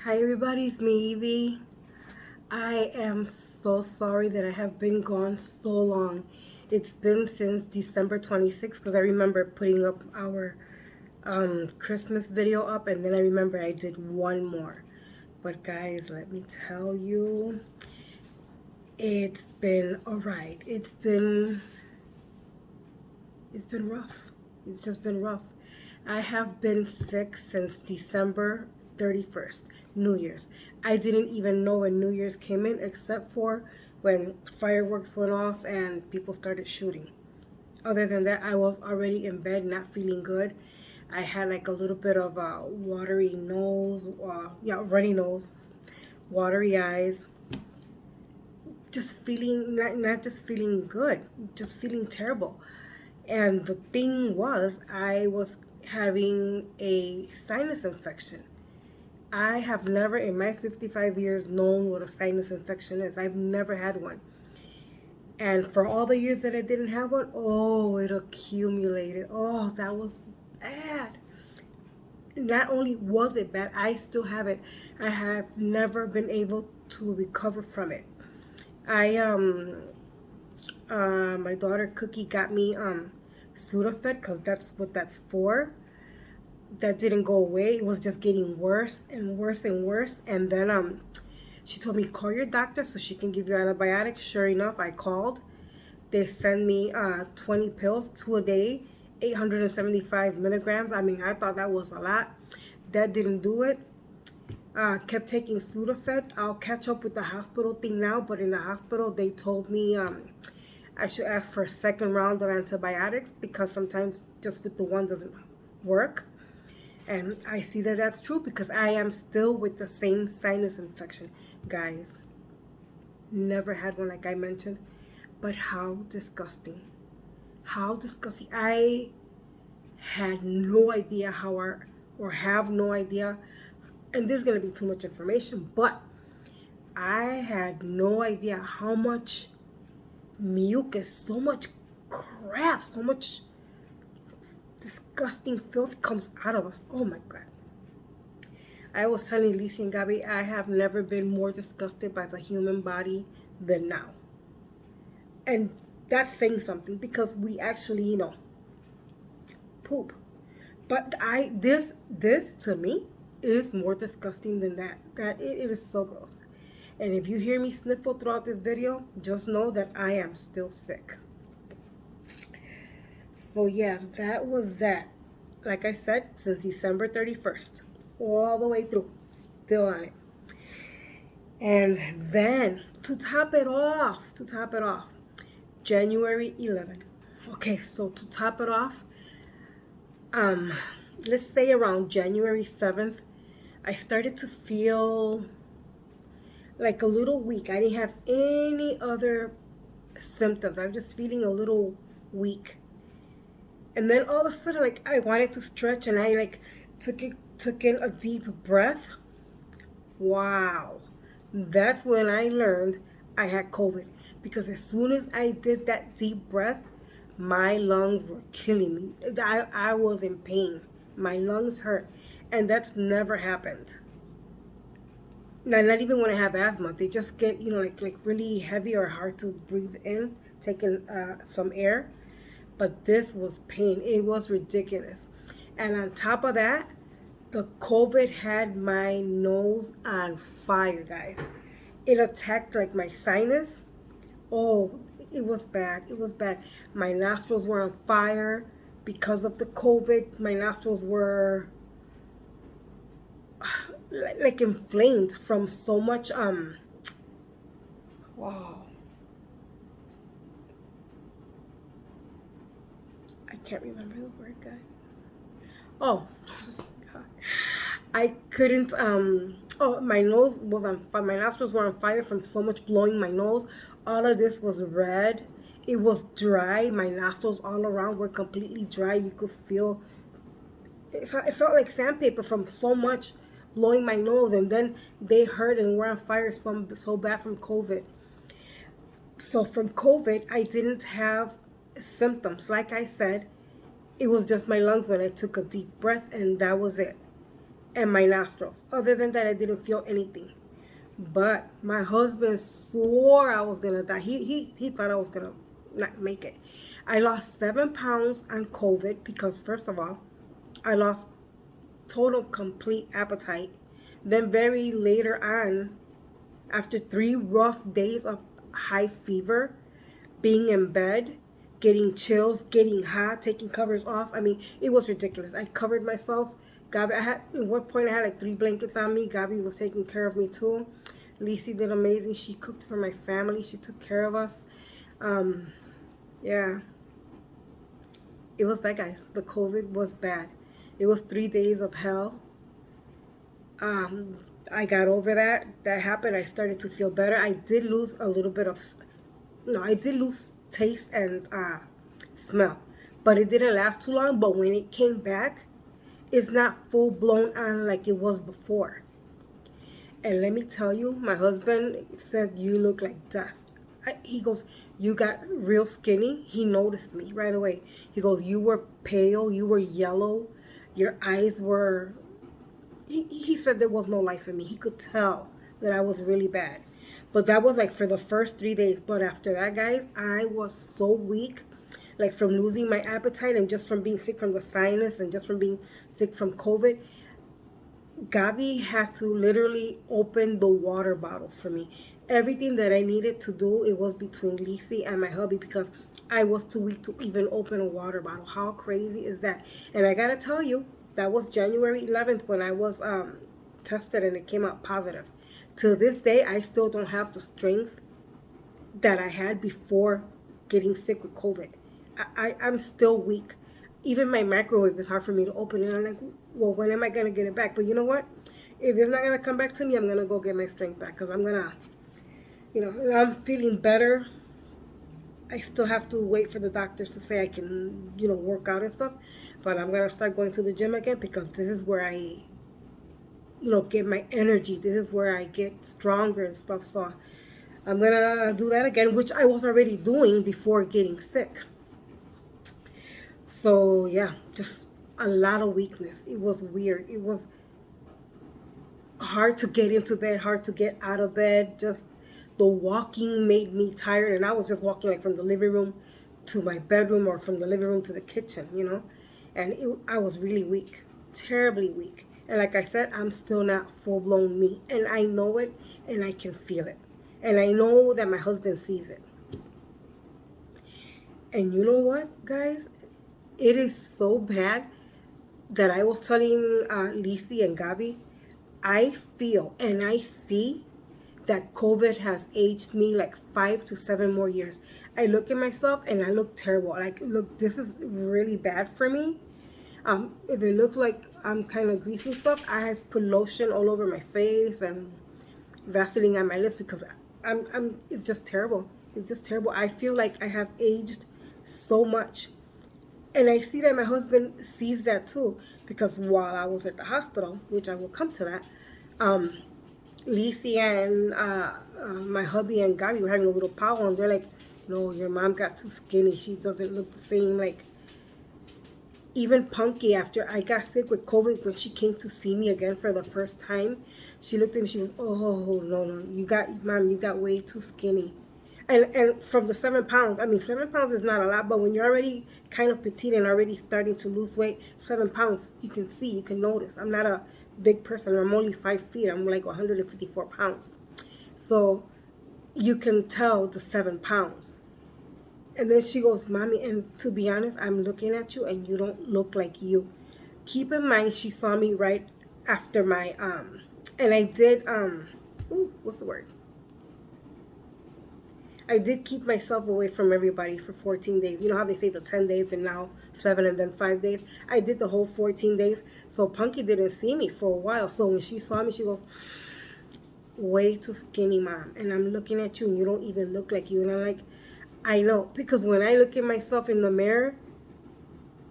Hi everybody, it's me Evie. I am so sorry that I have been gone so long. It's been since December 26th because I remember putting up our Christmas video up, and then I remember I did one more. But guys, let me tell you, it's been alright. It's been rough. It's just been rough. I have been sick since December 31st, New Year's. I didn't even know when New Year's came in except for when fireworks went off and people started shooting. Other than that, I was already in bed, not feeling good. I had like a little bit of a watery nose, runny nose, watery eyes, just feeling not just feeling good, just feeling terrible. And the thing was, I was having a sinus infection. I have never in my 55 years known what a sinus infection is. I've never had one. And for all the years that I didn't have one, oh, it accumulated. Oh, that was bad. Not only was it bad, I still have it. I have never been able to recover from it. I my daughter Cookie got me Sudafed because that's what that's for. That didn't go away. It was just getting worse and worse and worse. And then she told me call your doctor so she can give you antibiotics. Sure enough, I called. They sent me 20 pills, two a day, 875 milligrams. I mean, I thought that was a lot. That didn't do it. Kept taking Sudafed. I'll catch up with the hospital thing now, but in the hospital they told me I should ask for a second round of antibiotics because sometimes just with the one doesn't work. And I see that that's true because I am still with the same sinus infection. Guys, never had one like I mentioned, but how disgusting. How disgusting. I had no idea or have no idea, and this is going to be too much information, but I had no idea how much mucus, so much crap, so much disgusting filth comes out of us. Oh my God. I was telling Lisi and Gabby, I have never been more disgusted by the human body than now. And that's saying something because we actually, poop. But this to me is more disgusting than that. It is so gross. And if you hear me sniffle throughout this video, just know that I am still sick. So yeah, that was that. Like I said, since December 31st, all the way through, still on it. And then to top it off, January 11th. Okay, so to top it off, let's say around January 7th, I started to feel like a little weak. I didn't have any other symptoms. I'm just feeling a little weak. And then all of a sudden, like I wanted to stretch, and I like took in a deep breath. Wow, that's when I learned I had COVID. Because as soon as I did that deep breath, my lungs were killing me. I was in pain. My lungs hurt, and that's never happened. Now, not even when I have asthma, they just get like really heavy or hard to breathe in, taking some air. But this was pain. It was ridiculous. And on top of that, the COVID had my nose on fire, guys. It attacked like my sinus. Oh, it was bad. It was bad. My nostrils were on fire because of the COVID. My nostrils were like inflamed from so much wow. I can't remember the word, guys. Oh, I couldn't oh, my nose was on fire. My nostrils were on fire from so much blowing my nose. All of this was red. It was dry. My nostrils all around were completely dry. You could feel it felt like sandpaper from so much blowing my nose, and then they hurt and were on fire so bad from COVID. So from COVID, I didn't have symptoms. Like I said, it was just my lungs when I took a deep breath, and that was it. and my nostrils. Other than that, I didn't feel anything. But my husband swore I was gonna die. He thought I was gonna not make it. I lost 7 pounds on COVID because first of all, I lost total complete appetite. Then very later on, after 3 rough days of high fever, being in bed, getting chills, getting hot, taking covers off. I mean, it was ridiculous. I covered myself. Gabi, I had at one point I had like 3 blankets on me. Gabi was taking care of me too. Lisi did amazing. She cooked for my family. She took care of us. Um, yeah, it was bad, guys. The COVID was bad. It was 3 days of hell. Um, I got over that. That happened. I started to feel better. I did lose a little bit of, no, I did lose taste and smell, but it didn't last too long. But when it came back, it's not full blown on like it was before. And let me tell you, my husband said, "You look like death." He goes, "You got real skinny." He noticed me right away. He goes, "You were pale, you were yellow, your eyes were." He said there was no life in me. He could tell that I was really bad. But that was like for the first 3 days. But after that, guys, I was so weak, like from losing my appetite and just from being sick from the sinus and just from being sick from COVID. Gabi had to literally open the water bottles for me. Everything that I needed to do, it was between Lisi and my hubby because I was too weak to even open a water bottle. How crazy is that? And I gotta tell you, that was January 11th when I was tested and it came out positive. To this day, I still don't have the strength that I had before getting sick with COVID. I'm still weak. Even my microwave is hard for me to open it. I'm like, well, when am I going to get it back? But you know what? If it's not going to come back to me, I'm going to go get my strength back because I'm going to, I'm feeling better. I still have to wait for the doctors to say I can, work out and stuff. But I'm going to start going to the gym again because this is where I, get my energy. This is where I get stronger and stuff. So I'm going to do that again, which I was already doing before getting sick. So yeah, just a lot of weakness. It was weird. It was hard to get into bed, hard to get out of bed. Just the walking made me tired. And I was just walking like from the living room to my bedroom or from the living room to the kitchen. And I was really weak, terribly weak. And like I said, I'm still not full blown me. And I know it and I can feel it. And I know that my husband sees it. And you know what, guys? It is so bad that I was telling Lisi and Gabi, I feel and I see that COVID has aged me like 5 to 7 more years. I look at myself and I look terrible. Like, look, this is really bad for me. If it looks like I'm kind of greasy stuff, I have put lotion all over my face and Vaseline on my lips because it's just terrible. It's just terrible. I feel like I have aged so much. And I see that my husband sees that too, because while I was at the hospital, which I will come to that, Lisi and my hubby and Gabi were having a little powwow, and they're like, "No, your mom got too skinny. She doesn't look the same." Like, even Punky, after I got sick with COVID, when she came to see me again for the first time, she looked at me, she goes, "Oh, no, you got way too skinny." And from the 7 pounds, I mean, 7 pounds is not a lot, but when you're already kind of petite and already starting to lose weight, 7 pounds, you can notice. I'm not a big person. I'm only 5 feet. I'm like 154 pounds. So you can tell the 7 pounds. And then she goes, "Mommy, and to be honest, I'm looking at you and you don't look like you." Keep in mind, she saw me right after my, and I did, what's the word? I did keep myself away from everybody for 14 days. You know how they say the 10 days and now 7 and then 5 days? I did the whole 14 days. So Punky didn't see me for a while. So when she saw me, she goes, "Way too skinny, Mom. And I'm looking at you and you don't even look like you." And I'm like, I know. Because when I look at myself in the mirror,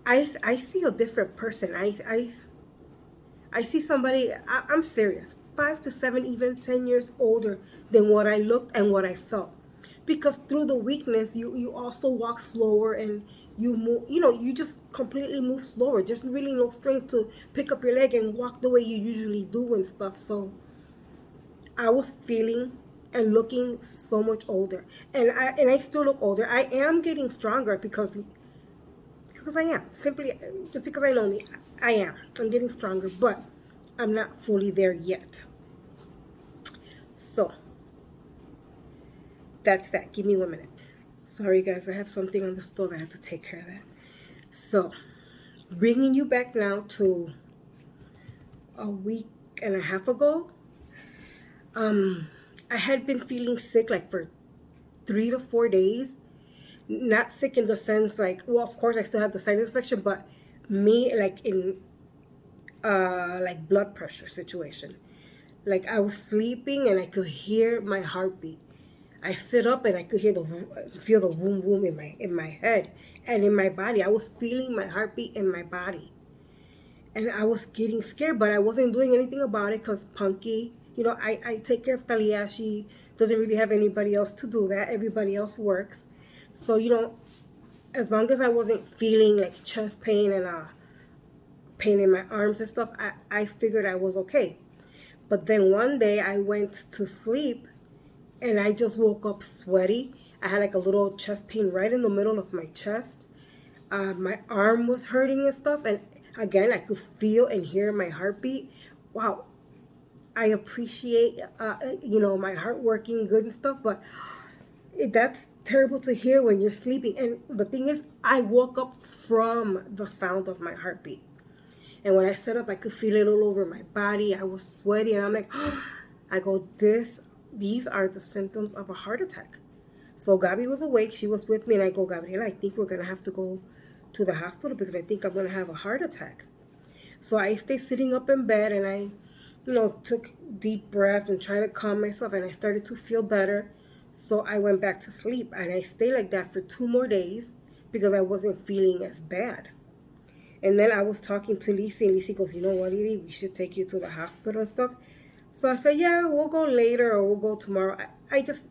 I see a different person. I see somebody, I'm serious, 5 to 7, even 10 years older than what I looked and what I felt. because through the weakness, you also walk slower, and you move, you know, you just completely move slower. There's really no strength to pick up your leg and walk the way you usually do and stuff. So I was feeling and looking so much older, and I still look older. I am getting stronger because I am, simply just because I know me. I am. I'm getting stronger, but I'm not fully there yet. So that's that. Give me 1 minute. Sorry, guys. I have something on the stove. I have to take care of that. So, bringing you back now to a week and a half ago. Um, I had been feeling sick like for 3 to 4 days. Not sick in the sense like, well, of course I still have the sinus infection, but me like in like blood pressure situation. Like I was sleeping and I could hear my heartbeat. I sit up and I could feel the boom boom in my head and in my body. I was feeling my heartbeat in my body, and I was getting scared, but I wasn't doing anything about it because Punky, you know, I take care of Talia. She doesn't really have anybody else to do that. Everybody else works, so you know, as long as I wasn't feeling like chest pain and pain in my arms and stuff, I figured I was okay. But then one day I went to sleep and I just woke up sweaty. I had like a little chest pain right in the middle of my chest. My arm was hurting and stuff, and again I could feel and hear my heartbeat. Wow, I appreciate you know, my heart working good and stuff, but that's terrible to hear when you're sleeping. And the thing is, I woke up from the sound of my heartbeat. And when I sat up, I could feel it all over my body. I was sweaty, and I'm like, I go, these are the symptoms of a heart attack. So Gabi was awake. She was with me, and I go, Gabriela, I think we're going to have to go to the hospital because I think I'm going to have a heart attack. So I stayed sitting up in bed, and I, you know, took deep breaths and tried to calm myself, and I started to feel better. So I went back to sleep, and I stayed like that for 2 more days because I wasn't feeling as bad. And then I was talking to Lisi, and Lisi goes, you know what, Edie, we should take you to the hospital and stuff. So I said, yeah, we'll go later or we'll go tomorrow. I just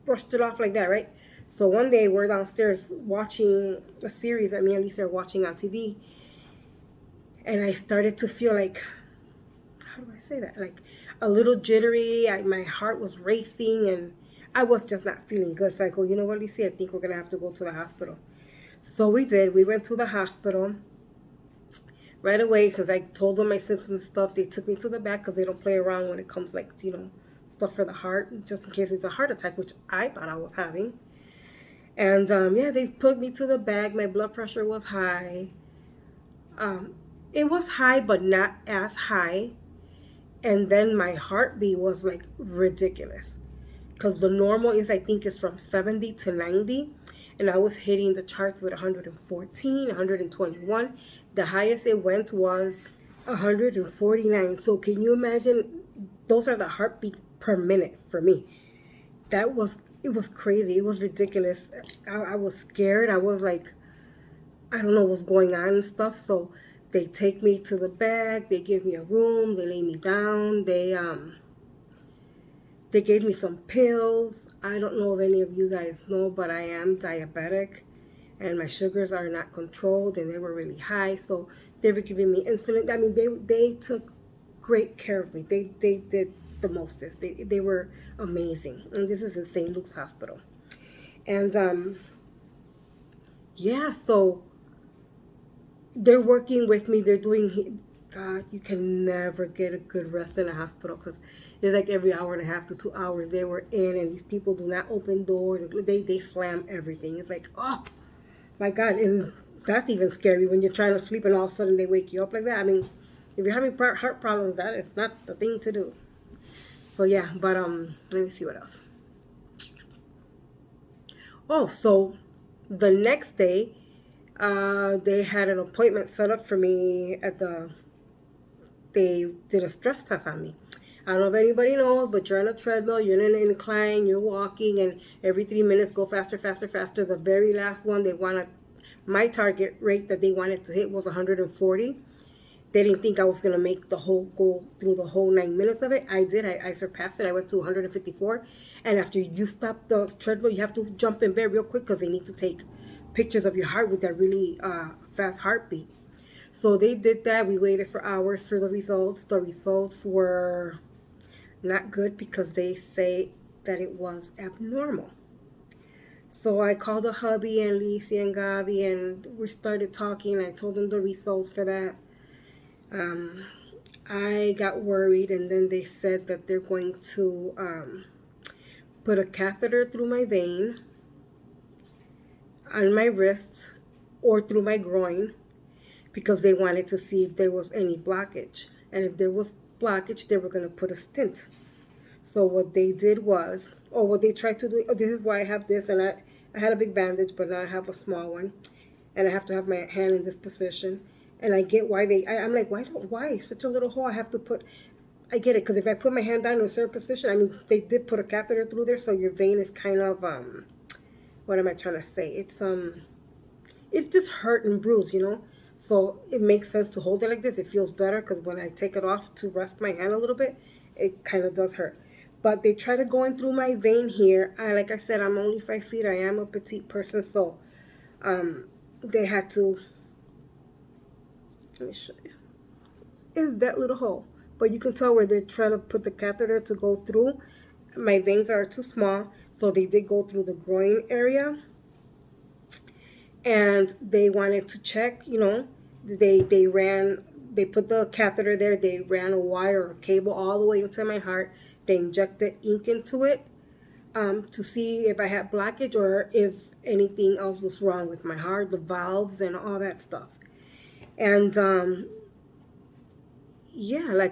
brushed it off like that, right? So one day we're downstairs watching a series that me and Lisa are watching on TV. And I started to feel like, how do I say that? Like a little jittery. My heart was racing and I was just not feeling good. So I go, you know what, Lisa, I think we're going to have to go to the hospital. So we did. We went to the hospital. Right away, since I told them my symptoms and stuff, they took me to the back because they don't play around when it comes like, you know, stuff for the heart, just in case it's a heart attack, which I thought I was having. And yeah, they put me to the back. My blood pressure was high. It was high, but not as high. And then my heartbeat was like ridiculous because the normal is, I think, is from 70 to 90. And I was hitting the charts with 114, 121. The highest it went was 149. So can you imagine? Those are the heartbeats per minute for me. It was crazy. It was ridiculous. I was scared. I was like, I don't know what's going on and stuff. So they take me to the back. They give me a room. They lay me down. They gave me some pills. I don't know if any of you guys know, but I am diabetic and my sugars are not controlled and they were really high. So they were giving me insulin. I mean, they took great care of me. They did the mostest. They were amazing. And this is in St. Luke's Hospital. And yeah, so they're working with me. They're doing, God, you can never get a good rest in a hospital because it's like every hour and a half to 2 hours they were in, and these people do not open doors. They slam everything. It's like, oh my God. And that's even scary when you're trying to sleep and all of a sudden they wake you up like that. I mean, if you're having heart problems, that is not the thing to do. So yeah, but let me see what else. Oh, so the next day, they had an appointment set up for me they did a stress test on me. I don't know if anybody knows, but you're on a treadmill, you're in an incline, you're walking, and every 3 minutes go faster, faster, faster. The very last one, my target rate that they wanted to hit was 140. They didn't think I was gonna make the whole go through the whole 9 minutes of it. I did. I surpassed it. I went to 154. And after you stop the treadmill, you have to jump in bed real quick because they need to take pictures of your heart with that really fast heartbeat. So they did that. We waited for hours for the results. The results were not good because they say that it was abnormal. So I called the hubby and Lisi and Gabi, and we started talking. I told them the results for that. Um, I got worried, and then they said that they're going to put a catheter through my vein on my wrist or through my groin because they wanted to see if there was any blockage. And if there was blockage, they were going to put a stent. So what they did was, or what they tried to do, oh, this is why I have this, and I had a big bandage, but now I have a small one, and I have to have my hand in this position. And I get why I'm like, why such a little hole? I have to put, I get it, because if I put my hand down in a certain position, I mean, they did put a catheter through there, so your vein is kind of, what am I trying to say? It's just hurt and bruised, you know? So it makes sense to hold it like this. It feels better because when I take it off to rest my hand a little bit, it kind of does hurt. But they try to go in through my vein here. Like I said, I'm only 5 feet. I am a petite person, so um, they had to. Let me show you. Is that little hole? But you can tell where they're trying to put the catheter to go through. My veins are too small, so they did go through the groin area, and they wanted to check. You know, they put the catheter there. They ran a wire or cable all the way into my heart. They injected ink into it to see if I had blockage or if anything else was wrong with my heart, the valves, and all that stuff. And yeah,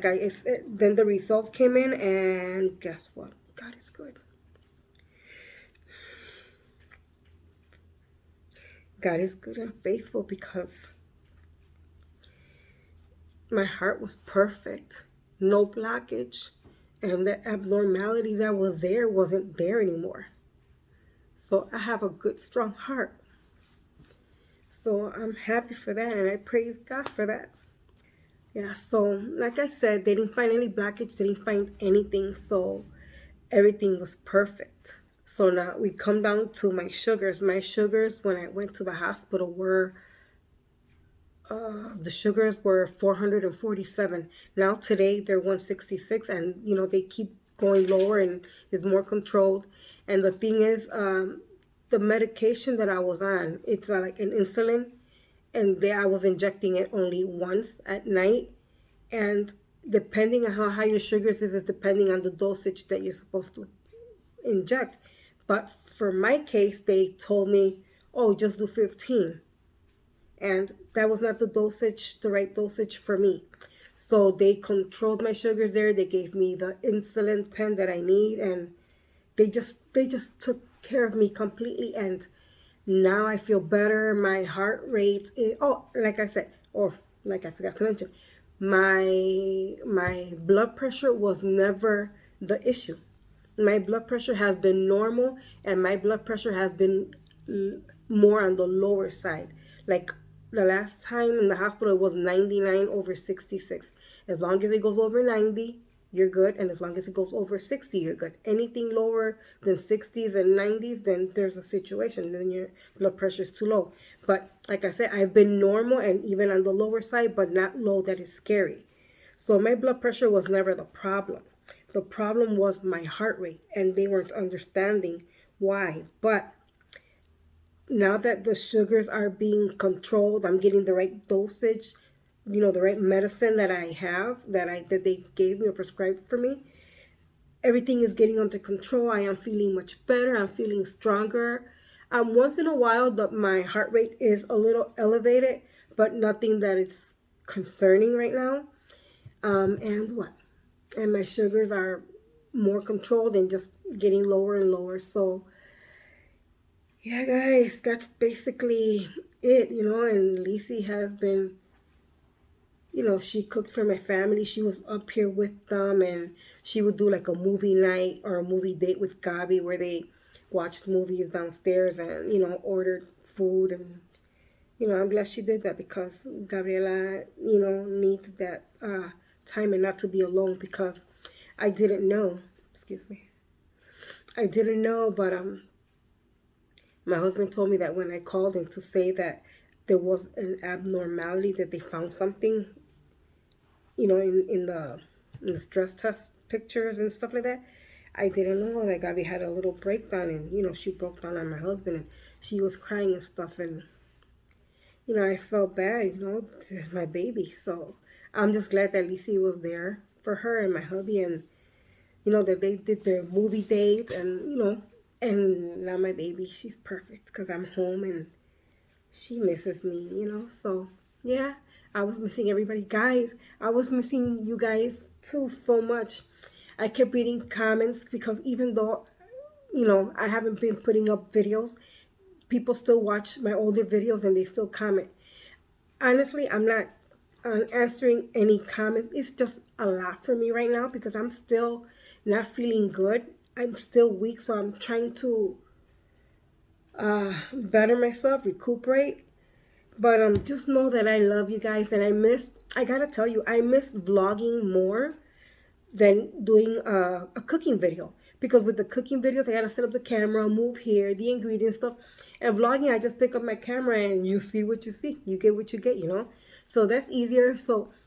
then the results came in, and guess what? God is good. God is good and faithful because my heart was perfect, no blockage, and the abnormality that was there wasn't there anymore. So I have a good, strong heart. So I'm happy for that, and I praise God for that. Yeah, so like I said, they didn't find any blockage, they didn't find anything, so everything was perfect. So now we come down to my sugars. My sugars when I went to the hospital were the sugars were 447. Now today they're 166, and you know they keep going lower and is more controlled. And the thing is, the medication that I was on, it's like an insulin, and there I was injecting it only once at night, and depending on how high your sugars is depending on the dosage that you're supposed to inject. But for my case, they told me, oh, just do 15, and that was not the right dosage for me. So they controlled my sugars there. They gave me the insulin pen that I need, and they just took care of me completely. And now I feel better. My heart rate is, oh, like I said, or like I forgot to mention, my blood pressure was never the issue. My blood pressure has been normal, and my blood pressure has been more on the lower side. Like the last time in the hospital, it was 99 over 66. As long as it goes over 90, you're good. And as long as it goes over 60, you're good. Anything lower than 60s and 90s, then there's a situation. Then your blood pressure is too low. But like I said, I've been normal and even on the lower side, but not low that is scary. So my blood pressure was never the problem. The problem was my heart rate, and they weren't understanding why. But now that the sugars are being controlled, I'm getting the right dosage, you know, the right medicine that I have, that they gave me or prescribed for me. Everything is getting under control. I am feeling much better. I'm feeling stronger. Once in a while, my heart rate is a little elevated, but nothing that it's concerning right now. And what? And my sugars are more controlled and just getting lower and lower. So yeah, guys, that's basically it, you know. And Lisi has been, you know, she cooked for my family. She was up here with them, and she would do like a movie night or a movie date with Gabi where they watched movies downstairs and, you know, ordered food. And, I'm glad she did that because Gabriela, needs that time and not to be alone because I didn't know. Excuse me. I didn't know, but my husband told me that when I called him to say that there was an abnormality, that they found something, in the stress test pictures and stuff like that. I didn't know that Gabby had a little breakdown, and she broke down on my husband, and she was crying and stuff, and I felt bad. This is my baby, so I'm just glad that Lisi was there for her and my hubby, and that they did their movie date, and and now my baby, she's perfect because I'm home and she misses me, So yeah, I was missing everybody, guys. I was missing you guys too so much. I kept reading comments because even though I haven't been putting up videos, people still watch my older videos and they still comment. Honestly, I'm not answering any comments. It's just a lot for me right now because I'm still not feeling good. I'm still weak, so I'm trying to better myself, recuperate. But just know that I love you guys, and I gotta tell you, I miss vlogging more than doing a cooking video. Because with the cooking videos, I gotta set up the camera, move here, the ingredients stuff. And vlogging, I just pick up my camera and you see what you see. You get what you get. So that's easier.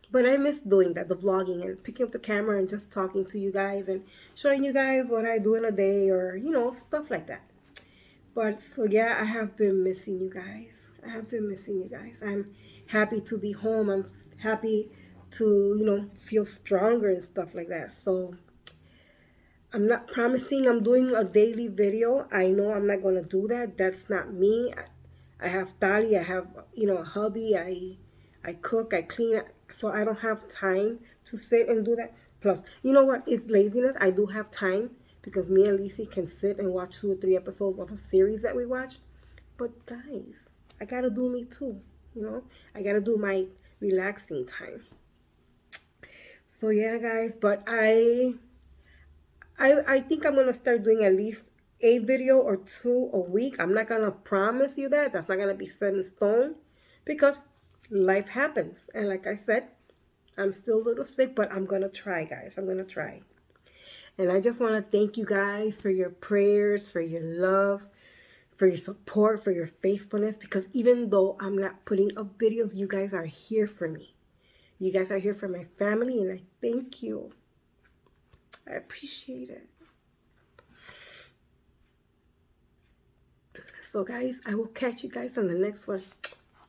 But I miss doing that, the vlogging and picking up the camera and just talking to you guys and showing you guys what I do in a day or, stuff like that. But so yeah, I have been missing you guys. I have been missing you guys. I'm happy to be home. I'm happy to, feel stronger and stuff like that. So I'm not promising I'm doing a daily video. I know I'm not gonna do that. That's not me. I have Tali, I have, a hubby, I cook, I clean, so I don't have time to sit and do that. Plus, you know what? It's laziness. I do have time because me and Lisi can sit and watch 2 or 3 episodes of a series that we watch. But guys, I gotta do me too. I gotta do my relaxing time. So yeah, guys, but I think I'm gonna start doing at least a video or two a week. I'm not gonna promise you that. That's not gonna be set in stone because life happens. And like I said, I'm still a little sick, but I'm gonna try, guys. I'm gonna try. And I just want to thank you guys for your prayers, for your love, for your support, for your faithfulness. Because even though I'm not putting up videos, you guys are here for me. You guys are here for my family, and I thank you. I appreciate it. So, guys, I will catch you guys on the next one.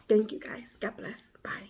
Thank you, guys. God bless. Bye.